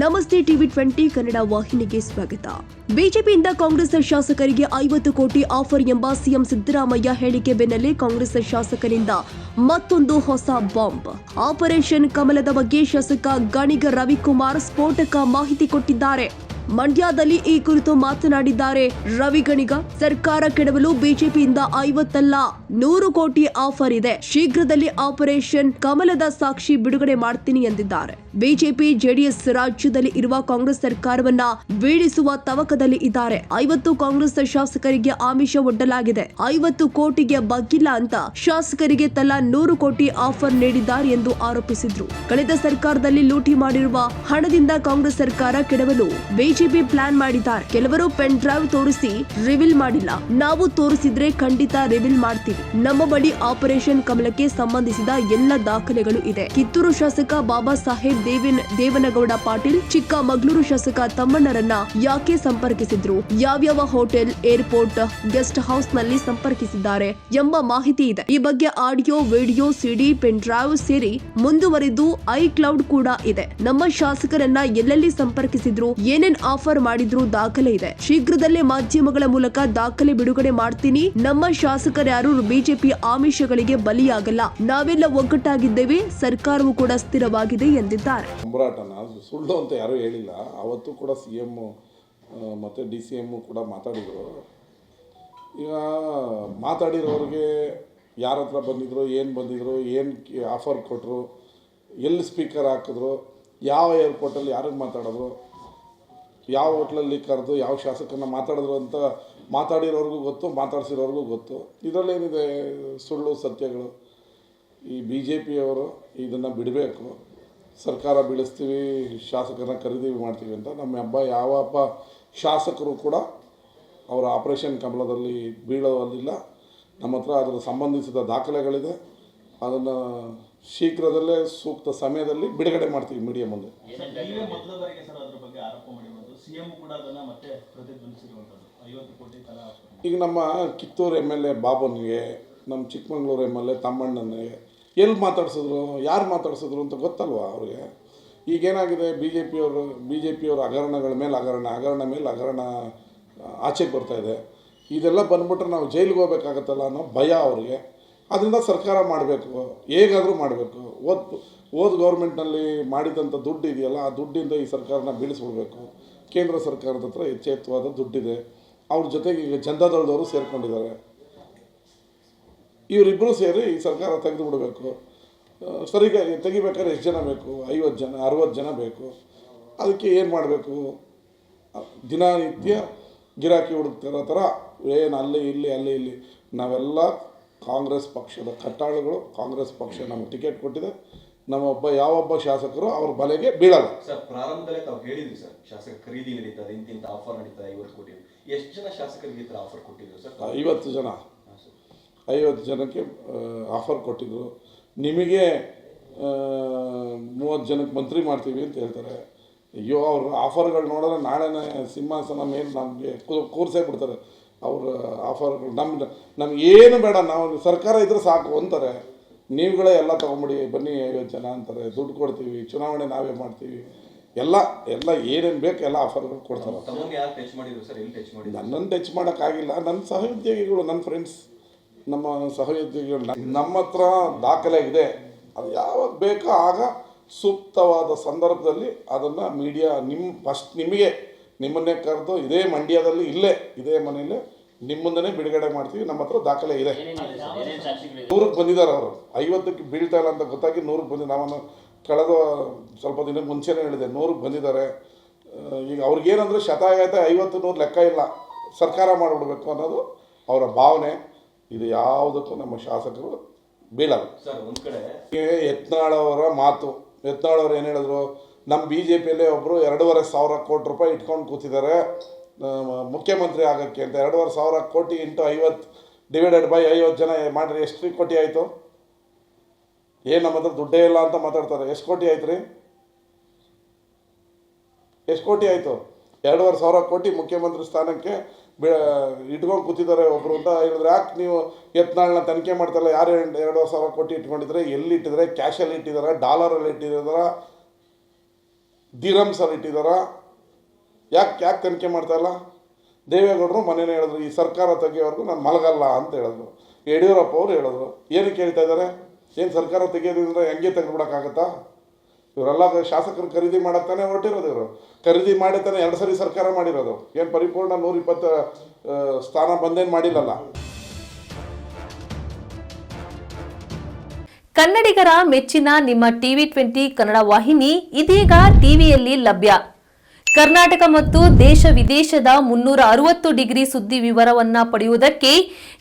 ನಮಸ್ತೆ ಟಿವಿ 20 ಕನ್ನಡ ವಾಹಿನಿಗೆ ಸ್ವಾಗತ. ಬಿಜೆಪಿಯಿಂದ ಕಾಂಗ್ರೆಸ್ ಶಾಸಕರಿಗೆ 50 ಕೋಟಿ ಆಫರ್ ಎಂಬ ಸಿಎಂ ಸಿದ್ದರಾಮಯ್ಯ ಹೇಳಿಕೆ ಬೆನ್ನಲ್ಲೇ ಕಾಂಗ್ರೆಸ್ ಶಾಸಕರಿಂದ ಮತ್ತೊಂದು ಹೊಸ ಬಾಂಬ್. ಆಪರೇಷನ್ ಕಮಲದ ಬಗ್ಗೆ ಶಾಸಕ ಗಣಿಗ ರವಿಕುಮಾರ್ ಸ್ಫೋಟಕ ಮಾಹಿತಿ ಕೊಟ್ಟಿದ್ದಾರೆ. ಮಂಡ್ಯದಲ್ಲಿ ಈ ಕುರಿತು ಮಾತನಾಡಿದ್ದಾರೆ ರವಿ ಗಣಿಗ. ಸರ್ಕಾರ ಕೆಡವಲು ಬಿಜೆಪಿಯಿಂದ 50 ಅಲ್ಲ 100 ಕೋಟಿ ಆಫರ್ ಇದೆ. ಶೀಘ್ರದಲ್ಲಿ ಆಪರೇಷನ್ ಕಮಲದ ಸಾಕ್ಷಿ ಬಿಡುಗಡೆ ಮಾಡ್ತೀನಿ ಎಂದಿದ್ದಾರೆ. ಬಿಜೆಪಿ ಜೆಡಿಎಸ್ ರಾಜ್ಯದಲ್ಲಿ ಇರುವ ಕಾಂಗ್ರೆಸ್ ಸರ್ಕಾರವನ್ನ ಬೀಳಿಸುವ ತವಕದಲ್ಲಿ ಇದ್ದಾರೆ. 50 ಕಾಂಗ್ರೆಸ್ ಶಾಸಕರಿಗೆ ಆಮಿಷ ಒಡ್ಡಲಾಗಿದೆ. 50 ಕೋಟಿಗೆ ಬಗ್ಗಿಲ್ಲ ಅಂತ ಶಾಸಕರಿಗೆ ತಲಾ 100 ಕೋಟಿ ಆಫರ್ ನೀಡಿದ್ದಾರೆ ಎಂದು ಆರೋಪಿಸಿದ್ರು. ಕಳೆದ ಸರ್ಕಾರದಲ್ಲಿ ಲೂಟಿ ಮಾಡಿರುವ ಹಣದಿಂದ ಕಾಂಗ್ರೆಸ್ ಸರ್ಕಾರ ಕೆಡವಲು ಬಿಜೆಪಿ ಪ್ಲಾನ್ ಮಾಡಿದ್ದಾರೆ. ಕೆಲವರು ಪೆನ್ ಡ್ರೈವ್ ತೋರಿಸಿ ರಿವೀಲ್ ಮಾಡಿಲ್ಲ. ನಾವು ತೋರಿಸಿದ್ರೆ ಖಂಡಿತ ರಿವೀಲ್ ಮಾಡ್ತೀವಿ. ನಮ್ಮ ಬಳಿ ಆಪರೇಷನ್ ಕಮಲಕ್ಕೆ ಸಂಬಂಧಿಸಿದ ಎಲ್ಲ ದಾಖಲೆಗಳು ಇದೆ. ಕಿತ್ತೂರು ಶಾಸಕ ಬಾಬಾ ಸಾಹೇಬ್ ದೇವನಗೌಡ ಪಾಟೀಲ್ ಚಿಕ್ಕಮಗಳೂರು ಶಾಸಕ ತಮ್ಮಣ್ಣರನ್ನ ಯಾಕೆ ಸಂಪರ್ಕಿಸಿದ್ರು, ಯಾವ್ಯಾವ ಹೋಟೆಲ್, ಏರ್ಪೋರ್ಟ್, ಗೆಸ್ಟ್ ಹೌಸ್ ನಲ್ಲಿ ಸಂಪರ್ಕಿಸಿದ್ದಾರೆ ಎಂಬ ಮಾಹಿತಿ ಇದೆ. ಈ ಬಗ್ಗೆ ಆಡಿಯೋ, ವಿಡಿಯೋ, ಸಿಡಿ, ಪೆನ್ ಡ್ರೈವ್ ಸೇರಿ ಮುಂದುವರೆದು ಐಕ್ಲೌಡ್ ಕೂಡ ಇದೆ. ನಮ್ಮ ಶಾಸಕರನ್ನ ಎಲ್ಲೆಲ್ಲಿ ಸಂಪರ್ಕಿಸಿದ್ರು, ಏನೇನ್ ಆಫರ್ ಮಾಡಿದ್ರು ದಾಖಲೆ ಇದೆ. ಶೀಘ್ರದಲ್ಲೇ ಮಾಧ್ಯಮಗಳ ಮೂಲಕ ದಾಖಲೆ ಬಿಡುಗಡೆ ಮಾಡ್ತೀನಿ. ನಮ್ಮ ಶಾಸಕರ್ಯಾರು ಬಿಜೆಪಿ ಆಮಿಷಗಳಿಗೆ ಬಲಿಯಾಗಲ್ಲ. ನಾವೆಲ್ಲ ಒಗ್ಗಟ್ಟಾಗಿದ್ದೇವೆ. ಸರ್ಕಾರವು ಕೂಡ ಸ್ಥಿರವಾಗಿದೆ ಎಂದಿದ್ದಾರೆ. ಸುಳ್ಳು ಅಂತ ಯಾರು ಹೇಳಿಲ್ಲ. ಅವತ್ತು ಕೂಡ ಸಿಎಂ ಮತ್ತು DCM ಕೂಡ ಮಾತಾಡಿದರು. ಈಗ ಮಾತಾಡಿರೋರಿಗೆ ಯಾರ ಹತ್ರ ಬಂದಿದ್ರು, ಏನು ಬಂದಿದ್ರು, ಏನು ಆಫರ್ ಕೊಟ್ಟರು, ಎಲ್ಲಿ ಸ್ಪೀಕರ್ ಹಾಕಿದ್ರು, ಯಾವ ಏರ್ಪೋರ್ಟಲ್ಲಿ ಯಾರಿಗೆ ಮಾತಾಡಿದ್ರು, ಯಾವ ಹೋಟ್ಲಲ್ಲಿ ಕರೆದು ಯಾವ ಶಾಸಕರನ್ನ ಮಾತಾಡಿದ್ರು ಅಂತ ಮಾತಾಡಿರೋರಿಗೂ ಗೊತ್ತು, ಮಾತಾಡ್ಸಿರೋರಿಗೂ ಗೊತ್ತು. ಇದರಲ್ಲೇನಿದೆ ಸುಳ್ಳು ಸತ್ಯಗಳು. ಈ BJPಯವರು ಇದನ್ನು ಬಿಡಬೇಕು. ಸರ್ಕಾರ ಬೀಳಿಸ್ತೀವಿ, ಶಾಸಕರನ್ನ ಖರೀದಿ ಮಾಡ್ತೀವಿ ಅಂತ ಯಾವ ಹಬ್ಬ ಶಾಸಕರು ಕೂಡ ಅವರ ಆಪರೇಷನ್ ಕಮಲದಲ್ಲಿ ಬೀಳೋದಿಲ್ಲ. ನಮ್ಮ ಹತ್ರ ಅದರ ಸಂಬಂಧಿಸಿದ ದಾಖಲೆಗಳಿದೆ. ಅದನ್ನು ಶೀಘ್ರದಲ್ಲೇ ಸೂಕ್ತ ಸಮಯದಲ್ಲಿ ಬಿಡುಗಡೆ ಮಾಡ್ತೀವಿ ಮೀಡಿಯಾ ಮುಂದೆ. ಈಗ ನಮ್ಮ ಕಿತ್ತೂರು MLA ಬಾಬುನಿಗೆ, ನಮ್ಮ ಚಿಕ್ಕಮಗಳೂರು MLA ತಮ್ಮಣ್ಣನಿಗೆ ಎಲ್ಲಿ ಮಾತಾಡ್ಸಿದ್ರು, ಯಾರು ಮಾತಾಡ್ಸಿದ್ರು ಅಂತ ಗೊತ್ತಲ್ವ ಅವ್ರಿಗೆ. ಈಗೇನಾಗಿದೆ, BJPಯವರು ಹಗರಣಗಳ ಮೇಲೆ ಹಗರಣ ಮೇಲೆ ಹಗರಣ ಆಚೆಗೆ ಬರ್ತಾಯಿದೆ. ಇದೆಲ್ಲ ಬಂದ್ಬಿಟ್ರೆ ನಾವು ಜೈಲಿಗೆ ಹೋಗ್ಬೇಕಾಗತ್ತಲ್ಲ ಅನ್ನೋ ಭಯ ಅವ್ರಿಗೆ. ಅದರಿಂದ ಸರ್ಕಾರ ಮಾಡಬೇಕು, ಹೇಗಾದರೂ ಮಾಡಬೇಕು. ಓದ್ ಗೌರ್ಮೆಂಟ್ನಲ್ಲಿ ಮಾಡಿದಂಥ ದುಡ್ಡು ಇದೆಯಲ್ಲ, ಆ ದುಡ್ಡಿಂದ ಈ ಸರ್ಕಾರನ ಬೀಳಿಸ್ಬಿಡ್ಬೇಕು. ಕೇಂದ್ರ ಸರ್ಕಾರದ ಹತ್ರ ಎಚ್ಚೆತ್ತವಾದ ದುಡ್ಡಿದೆ. ಅವ್ರ ಜೊತೆಗೆ ಈಗ ಜನತಾದಳದವರು ಸೇರಿಕೊಂಡಿದ್ದಾರೆ. ಇವರಿಬ್ಬರು ಸೇರಿ ಈ ಸರ್ಕಾರ ತೆಗೆದು ಬಿಡಬೇಕು. ಸರಿಗೆ ತೆಗಿಬೇಕಾದ್ರೆ ಎಷ್ಟು ಜನ ಬೇಕು? 50 ಜನ, 60 ಜನ ಬೇಕು. ಅದಕ್ಕೆ ಏನು ಮಾಡಬೇಕು? ದಿನನಿತ್ಯ ಗಿರಾಕಿ ಹುಡುಕ್ತಿರೋ ಥರ ಏನು ಅಲ್ಲಿ ಇಲ್ಲಿ ನಾವೆಲ್ಲ ಕಾಂಗ್ರೆಸ್ ಪಕ್ಷದ ಕಟ್ಟಾಳುಗಳು. ಕಾಂಗ್ರೆಸ್ ಪಕ್ಷ ನಮಗೆ ಟಿಕೆಟ್ ಕೊಟ್ಟಿದೆ. ಯಾವೊಬ್ಬ ಶಾಸಕರು ಅವ್ರ ಬಲೆಗೆ ಬೀಳಲ್ಲ. ಸರ್, ಪ್ರಾರಂಭದಲ್ಲೇ ತಾವು ಹೇಳಿದ್ರಿ ಸರ್, ಶಾಸಕ ಖರೀದಿ ನಡೀತದೆ, ಇಂತಿಂತ ಆಫರ್ ನಡೀತದೆ, 50 ಕೋಟಿ. ಎಷ್ಟು ಜನ ಶಾಸಕರಿಗೆ ಈ ಥರ ಆಫರ್ ಕೊಟ್ಟಿದ್ರು ಸರ್? 50 ಜನ, 50 ಜನಕ್ಕೆ ಆಫರ್ ಕೊಟ್ಟಿದ್ರು. ನಿಮಗೆ 30 ಜನಕ್ಕೆ ಮಂತ್ರಿ ಮಾಡ್ತೀವಿ ಅಂತ ಹೇಳ್ತಾರೆ. ಅಯ್ಯೋ, ಅವ್ರ ಆಫರ್ಗಳು ನೋಡಿದ್ರೆ ನಾಳೆನೇ ಸಿಂಹಾಸನ ಮೇಲೆ ನಮಗೆ ಕೂರಿಸೇ ಬಿಡ್ತಾರೆ. ಅವ್ರ ಆಫರ್ಗಳು ನಮ್ಗೆ ಏನು ಬೇಡ, ನಾವು ಸರ್ಕಾರ ಇದ್ರೆ ಸಾಕು ಅಂತಾರೆ. ನೀವುಗಳೇ ಎಲ್ಲ ತೊಗೊಂಬಿಡಿ, ಬನ್ನಿ 50 ಜನ ಅಂತಾರೆ. ದುಡ್ಡು ಕೊಡ್ತೀವಿ, ಚುನಾವಣೆ ನಾವೇ ಮಾಡ್ತೀವಿ, ಎಲ್ಲ ಏನೇನು ಬೇಕು ಎಲ್ಲ ಆಫರ್ಗಳು ಕೊಡ್ತಾರೆ. ನನ್ನನ್ನು ಟಚ್ ಮಾಡೋಕ್ಕಾಗಿಲ್ಲ. ನನ್ನ ಸಹೋದ್ಯೋಗಿಗಳು, ನನ್ನ ಫ್ರೆಂಡ್ಸ್, ನಮ್ಮ ಸಹೋದ್ಯೋಗಿಗಳು ನಮ್ಮ ಹತ್ರ ದಾಖಲೆ ಇದೆ. ಅದು ಯಾವಾಗ ಬೇಕೋ ಆಗ ಸೂಕ್ತವಾದ ಸಂದರ್ಭದಲ್ಲಿ ಅದನ್ನು ಮೀಡಿಯಾ ಫಸ್ಟ್ ನಿಮ್ಮನ್ನೇ ಕರೆದು ಇದೇ ಮಂಡ್ಯದಲ್ಲಿ ಇದೇ ಮನೆಯಲ್ಲೇ ನಿಮ್ಮ ಮುಂದೆ ಬಿಡುಗಡೆ ಮಾಡ್ತೀವಿ. ನಮ್ಮ ಹತ್ರ ದಾಖಲೆ ಇದೆ. 100ಕ್ಕೆ ಬಂದಿದ್ದಾರೆ ಅವರು. 50ಕ್ಕೆ ಬೀಳ್ತಾ ಇಲ್ಲ ಅಂತ ಗೊತ್ತಾಗಿ 100ಕ್ಕೆ ಬಂದಿದ್ದು. ನಾನು ಕಳೆದ ಸ್ವಲ್ಪ ದಿನಕ್ಕೆ ಮುಂಚೆನೇ ಹೇಳಿದೆ 100ಕ್ಕೆ ಬಂದಿದ್ದಾರೆ. ಈಗ ಅವ್ರಿಗೇನಂದರೆ ಶತಾಯತ 50, 100 ಲೆಕ್ಕ ಇಲ್ಲ, ಸರ್ಕಾರ ಮಾಡಿಬಿಡ್ಬೇಕು ಅನ್ನೋದು ಅವರ ಭಾವನೆ. ಇದು ಯಾವುದಕ್ಕೂ ನಮ್ಮ ಶಾಸಕರು ಬೀಳಲ್ಲ. ಸರ್, ಒಂದು ಕಡೆ ಯತ್ನಾಳವರ ಮಾತು, ಯತ್ನಾಳವ್ರು ಏನು ಹೇಳಿದ್ರು, ನಮ್ಮ BJPಯಲ್ಲೇ ಒಬ್ಬರು 2,500 ಕೋಟಿ ರೂಪಾಯಿ ಇಟ್ಕೊಂಡು ಕೂತಿದ್ದಾರೆ ಮುಖ್ಯಮಂತ್ರಿ ಆಗೋಕ್ಕೆ ಅಂತ. 2,500 ಕೋಟಿ ಇಂಟು 50 ಡಿವೈಡೆಡ್ ಬೈ 50 ಜನ ಮಾಡಿರಿ, ಎಷ್ಟು ಕೋಟಿ ಆಯಿತು? ಏನು ನಮ್ಮ ಹತ್ರ ದುಡ್ಡೇ ಇಲ್ಲ ಅಂತ ಮಾತಾಡ್ತಾರೆ. ಎಷ್ಟು ಕೋಟಿ ಆಯ್ತು ರೀ? ಎಷ್ಟು ಕೋಟಿ ಆಯಿತು? 2,500 ಕೋಟಿ ಮುಖ್ಯಮಂತ್ರಿ ಸ್ಥಾನಕ್ಕೆ ಇಟ್ಕೊಂಡು ಕೂತಿದ್ದಾರೆ ಒಬ್ಬರು ಅಂತ ಹೇಳಿದ್ರೆ, ಯಾಕೆ ನೀವು ಯತ್ನಾಳನ್ನ ತನಿಖೆ ಮಾಡ್ತಾರಲ್ಲ? ಯಾರು 2,500 ಕೋಟಿ ಇಟ್ಕೊಂಡಿದ್ರೆ, ಎಲ್ಲಿ ಇಟ್ಟಿದ್ದಾರೆ? ಕ್ಯಾಶಲ್ಲಿ ಇಟ್ಟಿದ್ದಾರೆ, ಡಾಲರಲ್ಲಿ ಇಟ್ಟಿದ್ದಾರೆ, ದಿರಮ್ ಸರ್ ಇಟ್ಟಿದ್ದಾರ? ಯಾಕೆ ತನಿಖೆ ಮಾಡ್ತಾಯಿಲ್ಲ? ದೇವೇಗೌಡರು ಮನೇನೇ ಹೇಳಿದ್ರು ಈ ಸರ್ಕಾರ ತೆಗಿಯೋವರೆಗೂ ನಾನು ಮಲಗಲ್ಲ ಅಂತ ಹೇಳಿದ್ರು. ಯಡಿಯೂರಪ್ಪ ಅವರು ಹೇಳಿದ್ರು. ಏನಕ್ಕೆ ಹೇಳ್ತಾ ಇದ್ದಾರೆ? ಏನು ಸರ್ಕಾರ ತೆಗಿಯೋದ್ರಿಂದ ಹೆಂಗೆ ತೆಗೆದುಬಿಡೋಕ್ಕಾಗತ್ತಾ? ಇವರೆಲ್ಲ ಶಾಸಕರು ಖರೀದಿ ಮಾಡತ್ತಾನೆ ಹೊರಟಿರೋದು. ಇವರು ಖರೀದಿ ಮಾಡಿ ತಾನೆ 2 ಸರಿ ಸರ್ಕಾರ ಮಾಡಿರೋದು. ಏನು ಪರಿಪೂರ್ಣ 120 ಸ್ಥಾನ ಬಂದೇನು ಮಾಡಿಲ್ಲಲ್ಲ. ಕನ್ನಡಿಗರ ಮೆಚ್ಚಿನ ನಿಮ್ಮ TV20 ಕನ್ನಡ ವಾಹಿನಿ ಇದೀಗ ಟಿವಿಯಲ್ಲಿ ಲಭ್ಯ. ಕರ್ನಾಟಕ ಮತ್ತು ದೇಶ ವಿದೇಶದ 360 ಡಿಗ್ರಿ ಸುದ್ದಿ ವಿವರವನ್ನ ಪಡೆಯುವುದಕ್ಕೆ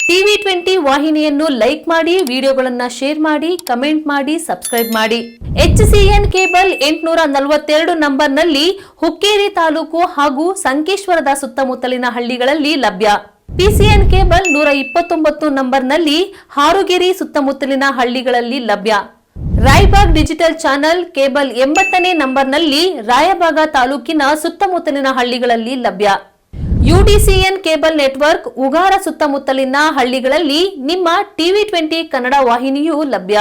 TV20 ವಾಹಿನಿಯನ್ನು ಲೈಕ್ ಮಾಡಿ, ವಿಡಿಯೋಗಳನ್ನು ಶೇರ್ ಮಾಡಿ, ಕಮೆಂಟ್ ಮಾಡಿ, ಸಬ್ಸ್ಕ್ರೈಬ್ ಮಾಡಿ. HCN ಕೇಬಲ್ 842 ನಂಬರ್ನಲ್ಲಿ ಹುಕ್ಕೇರಿ ತಾಲೂಕು ಹಾಗೂ ಸಂಕೇಶ್ವರದ ಸುತ್ತಮುತ್ತಲಿನ ಹಳ್ಳಿಗಳಲ್ಲಿ ಲಭ್ಯ. PCN ಕೇಬಲ್ 129 ನಂಬರ್ನಲ್ಲಿ ಹಾರುಗೆರೆ ಸುತ್ತಮುತ್ತಲಿನ ಹಳ್ಳಿಗಳಲ್ಲಿ ಲಭ್ಯ. ರಾಯಬಾಗ್ ಡಿಜಿಟಲ್ ಚಾನೆಲ್ ಕೇಬಲ್ 80ನೇ ನಂಬರ್ನಲ್ಲಿ ರಾಯಬಾಗ ತಾಲೂಕಿನ ಸುತ್ತಮುತ್ತಲಿನ ಹಳ್ಳಿಗಳಲ್ಲಿ ಲಭ್ಯ. UDCN ಕೇಬಲ್ ನೆಟ್ವರ್ಕ್ ಉಗಾರ ಸುತ್ತಮುತ್ತಲಿನ ಹಳ್ಳಿಗಳಲ್ಲಿ ನಿಮ್ಮ TV20 ಕನ್ನಡ ವಾಹಿನಿಯೂ ಲಭ್ಯ.